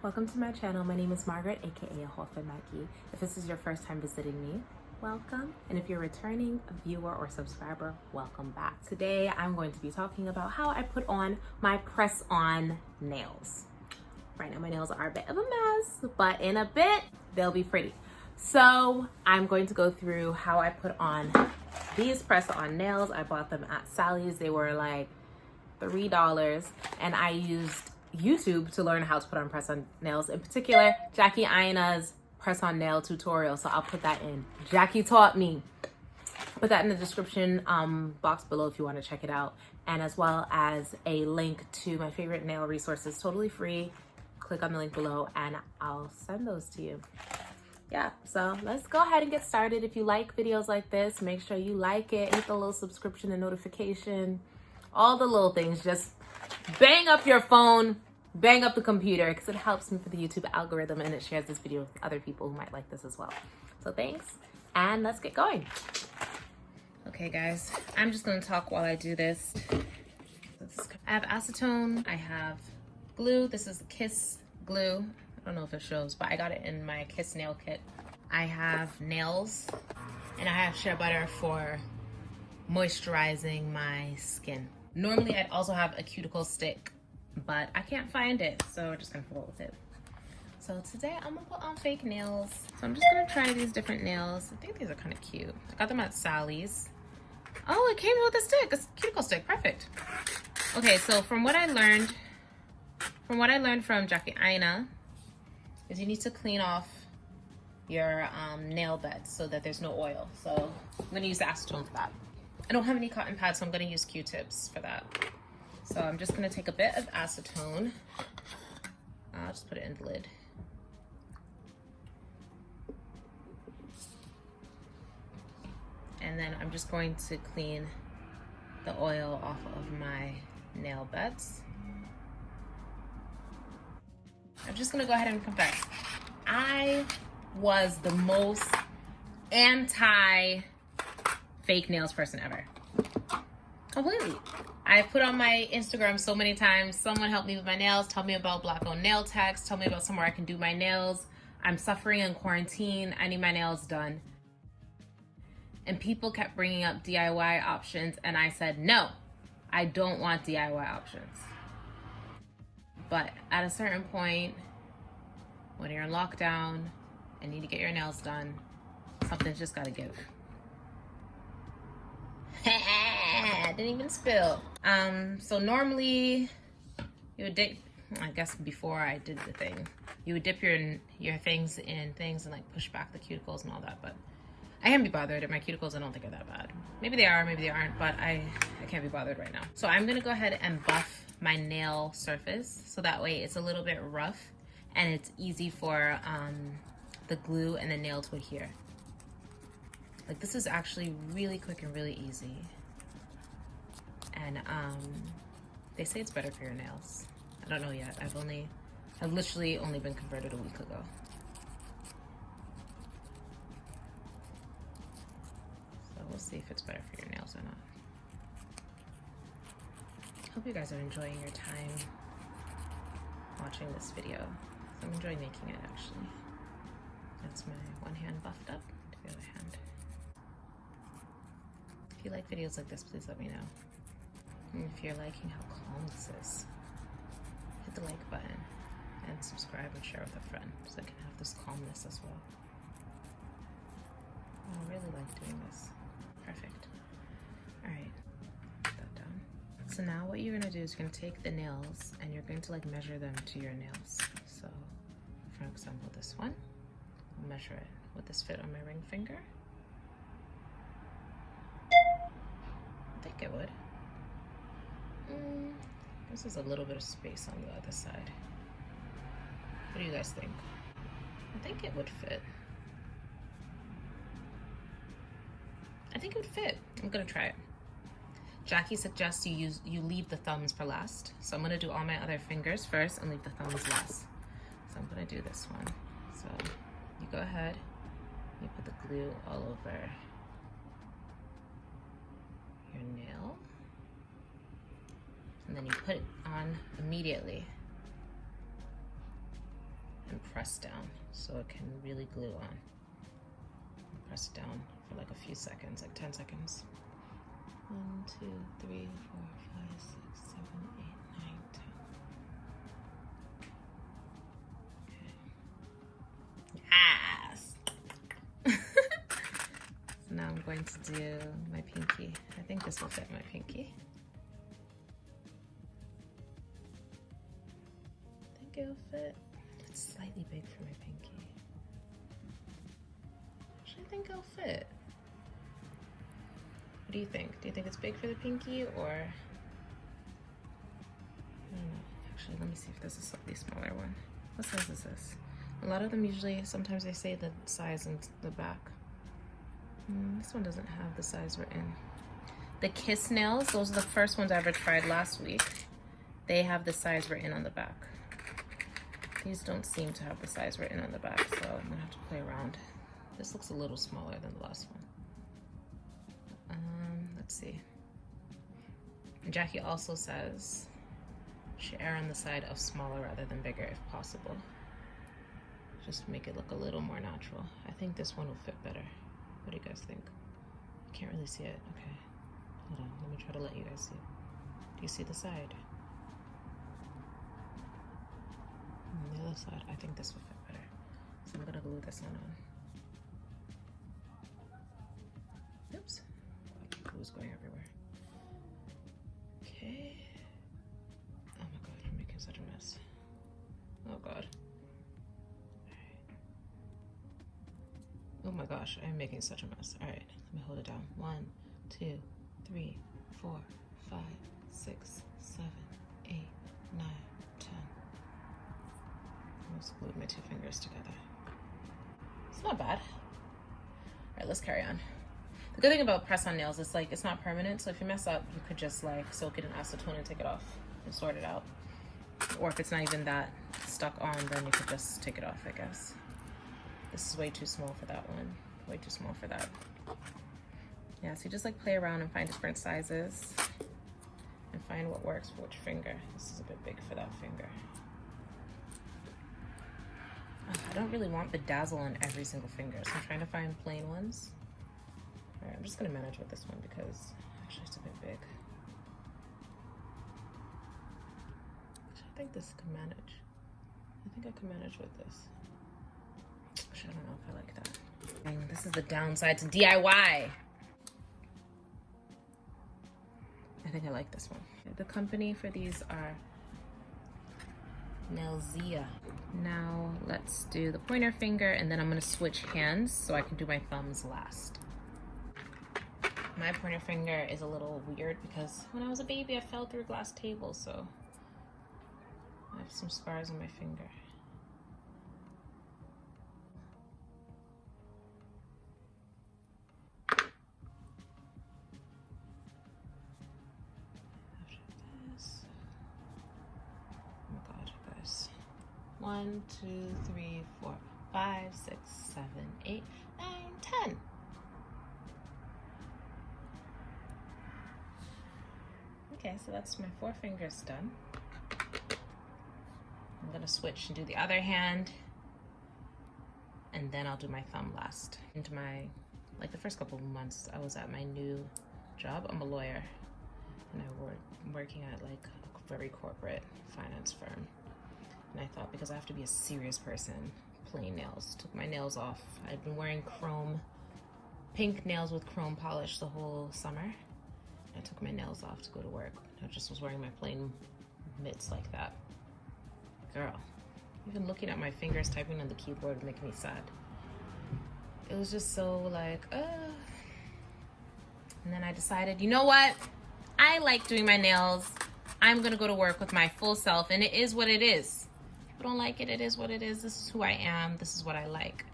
Welcome to my channel. My name is Margaret, aka Ahoufe and Maggie. If this is your first time visiting me, welcome. And if you're a returning viewer or subscriber, welcome back. Today, I'm going to be talking about how I put on my press-on nails. Right now, my nails are a bit of a mess, but in a bit, they'll be pretty. So I'm going to go through how I put on these press-on nails. I bought them at Sally's. They were like $3, and I used YouTube to learn how to put on press-on nails, in particular Jackie Aina's press-on nail tutorial. So I'll put that in. Jackie taught me. Put that in the description box below if you want to check it out, and as well as a link to my favorite nail resources, totally free. Click on the link below and I'll send those to you. Yeah, so let's go ahead and get started. If you like videos like this, make sure you like it, hit the little subscription and notification, all the little things. Just bang up your phone, bang up the computer, because it helps me for the YouTube algorithm and it shares this video with other people who might like this as well. So thanks, and let's get going. Okay guys, I'm just gonna talk while I do this. I have acetone, I have glue. This is the Kiss glue. I don't know if it shows, but I got it in my Kiss nail kit. I have nails, and I have shea butter for moisturizing my skin. Normally I'd also have a cuticle stick, but I can't find it, so we're just gonna roll with it. So today I'm gonna put on fake nails. So I'm just gonna try these different nails. I think these are kind of cute. I got them at Sally's. Oh, it came with a stick, a cuticle stick, perfect. Okay, so from what I learned from Jackie Aina is you need to clean off your nail bed so that there's no oil. So I'm gonna use the acetone for that. I don't have any cotton pads, so I'm gonna use Q-tips for that. So I'm just gonna take a bit of acetone. I'll just put it in the lid. And then I'm just going to clean the oil off of my nail beds. I'm just gonna go ahead and confess. I was the most anti fake nails person ever. Completely. I put on my Instagram so many times, someone help me with my nails, tell me about Black owned nail techs, tell me about somewhere I can do my nails. I'm suffering in quarantine, I need my nails done. And people kept bringing up DIY options, and I said, no, I don't want DIY options. But at a certain point, when you're in lockdown and need to get your nails done, something's just gotta give. Didn't even spill. So normally you would dip, I guess before I did the thing, you would dip your things in things and like push back the cuticles and all that, but I can't be bothered. My cuticles I don't think are that bad. Maybe they are, maybe they aren't, but I can't be bothered right now. So I'm gonna go ahead and buff my nail surface so that way it's a little bit rough and it's easy for the glue and the nail to adhere. Like, this is actually really quick and really easy. And they say it's better for your nails. I don't know yet. I've literally only been converted a week ago. So we'll see if it's better for your nails or not. Hope you guys are enjoying your time watching this video. I'm enjoying making it, actually. That's my one hand buffed up to the other hand. If you like videos like this, please let me know. And if you're liking how calm this is, hit the like button and subscribe and share with a friend so I can have this calmness as well. Oh, I really like doing this. Perfect. All right, put that down. So now what you're gonna do is you're gonna take the nails and you're going to like measure them to your nails. So for example, this one, I'll measure it. Would this fit on my ring finger? I think it would. This is a little bit of space on the other side. What do you guys think? I think it would fit. I think it would fit. I'm gonna try it. Jackie suggests you leave the thumbs for last. So I'm gonna do all my other fingers first and leave the thumbs last. So I'm gonna do this one. So you go ahead, you put the glue all over your nail. And then you put it on immediately. and press down so it can really glue on. Press it down for like a few seconds, like 10 seconds. 1, 2, 3, 4, 5, 6, 7, 8, 9, 10. Okay. Yes! So now I'm going to do my pinky. I think this will fit my pinky. I think it'll fit. It's slightly big for my pinky. Actually, I think it'll fit. What do you think? Do you think it's big for the pinky, or? I don't know. Actually, let me see if there's a slightly smaller one. What size is this? A lot of them usually, sometimes they say the size in the back. This one doesn't have the size written. The Kiss nails, those are the first ones I ever tried last week. They have the size written on the back. These don't seem to have the size written on the back, so I'm gonna have to play around. This looks a little smaller than the last one. Let's see. And Jackie also says should err on the side of smaller rather than bigger if possible. Just to make it look a little more natural. I think this one will fit better. What do you guys think? I can't really see it. Okay. Hold on. Let me try to let you guys see it. Do you see the side? And the other side, I think this will fit better. So I'm gonna glue this one on. Oops. Glue's going everywhere. Okay. Oh my god, I'm making such a mess. Oh god. Oh my gosh, I'm making such a mess. All right, let me hold it down. 1, 2, 3, 4, 5, 6, 7, 8, 9, 10. I almost glued my 2 fingers together. It's not bad. All right, let's carry on. The good thing about press-on nails is like it's not permanent, so if you mess up, you could just like soak it in acetone and take it off and sort it out. Or if it's not even that stuck on, then you could just take it off, I guess. This is way too small for that one. Way too small for that. Yeah, so you just like play around and find different sizes and find what works for which finger. This is a bit big for that finger. I don't really want bedazzle on every single finger, so I'm trying to find plain ones. All right, I'm just gonna manage with this one because actually it's a bit big. I think this can manage. I think I can manage with this. Actually, I don't know if I like that. Dang, this is the downside to DIY. I think I like this one. The company for these are Naliza. Now let's do the pointer finger, and then I'm gonna switch hands so I can do my thumbs last. My pointer finger is a little weird because when I was a baby I fell through a glass table, so I have some scars on my finger. After this, oh my god, guys. 1, 2, 3, 4, 5, 6, 7, 8, 9, 10. Okay, so that's my 4 fingers done. I'm gonna switch and do the other hand, and then I'll do my thumb last. Into my, like the first couple of months I was at my new job. I'm a lawyer, and I'm working at like a very corporate finance firm. And I thought because I have to be a serious person, plain nails. Took my nails off. I'd been wearing pink nails with chrome polish the whole summer. I took my nails off to go to work. I just was wearing my plain mitts like that. Girl, even looking at my fingers typing on the keyboard would make me sad. It was just so like, And then I decided, you know what? I like doing my nails. I'm gonna go to work with my full self, and it is what it is. If I don't like it, it is what it is. This is who I am. This is what I like.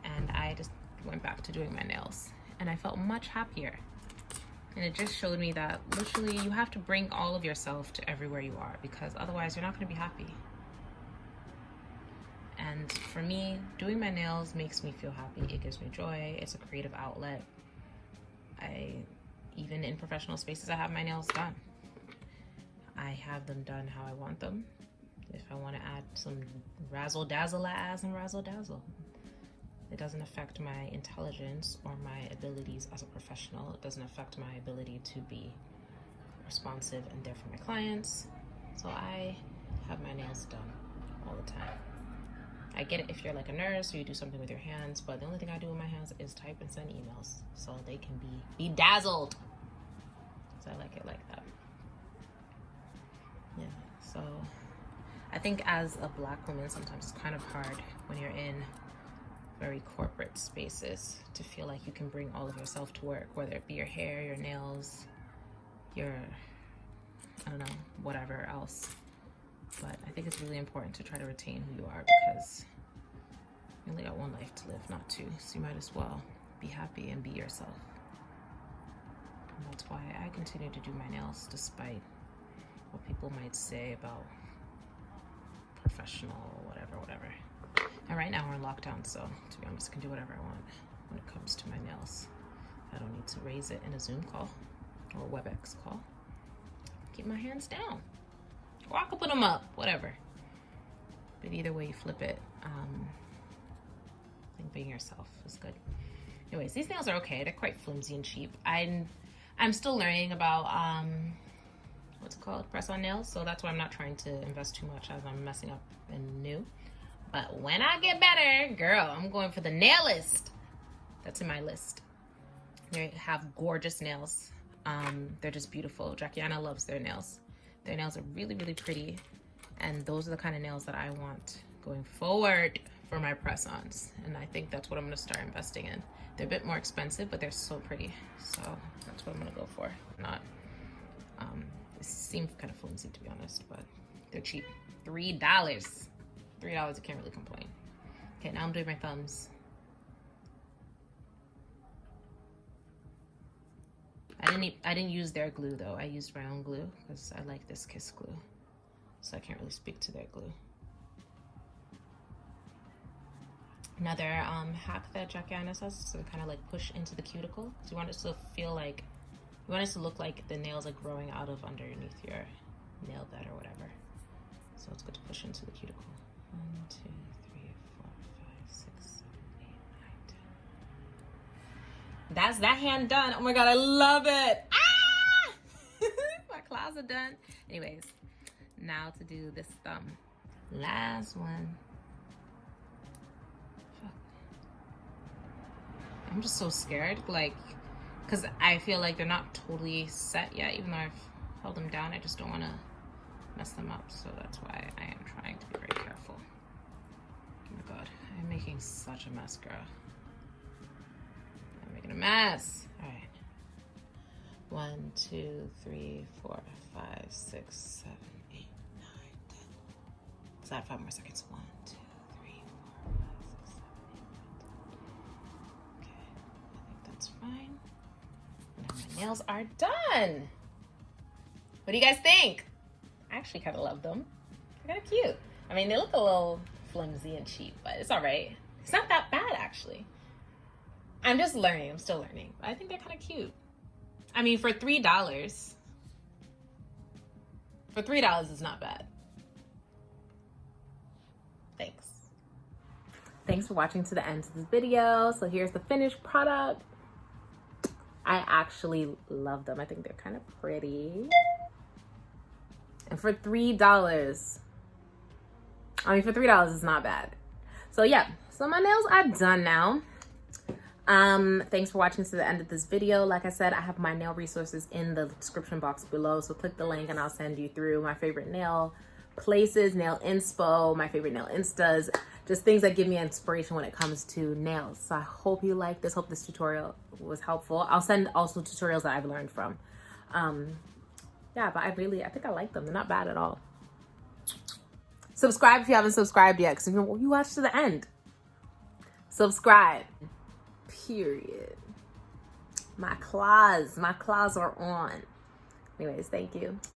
And I just went back to doing my nails, and I felt much happier. And it just showed me that literally you have to bring all of yourself to everywhere you are, because otherwise you're not going to be happy. And for me, doing my nails makes me feel happy. It gives me joy. It's a creative outlet. Even in professional spaces, I have my nails done. I have them done how I want them. If I want to add some razzle dazzle, I add some razzle dazzle. It doesn't affect my intelligence or my abilities as a professional. It doesn't affect my ability to be responsive and there for my clients. So I have my nails done all the time. I get it if you're like a nurse or you do something with your hands, but the only thing I do with my hands is type and send emails so they can be bedazzled. So I like it like that. Yeah, so I think as a Black woman, sometimes it's kind of hard when you're in very corporate spaces to feel like you can bring all of yourself to work, whether it be your hair, your nails, your, I don't know, whatever else. But I think it's really important to try to retain who you are, because you only got one life to live, not two. So you might as well be happy and be yourself. And that's why I continue to do my nails despite what people might say about professional or whatever. And right now we're in lockdown, so to be honest, I can do whatever I want when it comes to my nails. I don't need to raise it in a Zoom call or WebEx call. Keep my hands down. Or I could put them up, whatever. But either way you flip it, I think being yourself is good. Anyways, these nails are okay. They're quite flimsy and cheap. I'm still learning about what's it called, press-on nails. So that's why I'm not trying to invest too much as I'm messing up and new. But when I get better, girl, I'm going for the nailist. That's in my list. They have gorgeous nails. They're just beautiful. Jackie Aina loves their nails. Their nails are really, really pretty. And those are the kind of nails that I want going forward for my press-ons. And I think that's what I'm gonna start investing in. They're a bit more expensive, but they're so pretty. So that's what I'm gonna go for. Not, it seems kind of flimsy to be honest, but they're cheap. $3. $3, I can't really complain. Okay, now I'm doing my thumbs. I didn't use their glue though. I used my own glue because I like this Kiss glue. So I can't really speak to their glue. Another hack that Jackie Aina says is to kind of like push into the cuticle. So you want it to feel like, you want it to look like the nails are growing out of underneath your nail bed or whatever. So it's good to push into the cuticle. 1, 2, 3, 4, 5, 6, 7, 8, 9, 10. That's that hand done. Oh my God, I love it. Ah! My claws are done. Anyways, now to do this thumb. Last one. Fuck. I'm just so scared, like, because I feel like they're not totally set yet, even though I've held them down. I just don't want to mess them up, so that's why I am trying to be very careful. Oh my God, I'm making such a mess, girl. I'm making a mess. All right. 1, 2, 3, 4, 5, 6, 7, 8, 9, 10. So I have 5 more seconds. 1, 2, 3, 4, 5, 6, 7, 8, 9, 10. Okay, I think that's fine. Now my nails are done. What do you guys think? I actually kind of love them. They're kind of cute. I mean, they look a little flimsy and cheap, but it's all right. It's not that bad, actually. I'm just learning. I'm still learning. But I think they're kind of cute. I mean, for $3, it's not bad. Thanks. Thanks for watching to the end of this video. So here's the finished product. I actually love them. I think they're kind of pretty. And for $3, I mean, for $3, it's not bad. So yeah, so my nails are done now. Thanks for watching to the end of this video. Like I said, I have my nail resources in the description box below. So click the link and I'll send you through my favorite nail places, nail inspo, my favorite nail instas, just things that give me inspiration when it comes to nails. So I hope you like this. Hope this tutorial was helpful. I'll send also tutorials that I've learned from. Yeah, but I think I like them. They're not bad at all. Subscribe if you haven't subscribed yet, because if you watch to the end, subscribe. Period. My claws are on. Anyways, thank you.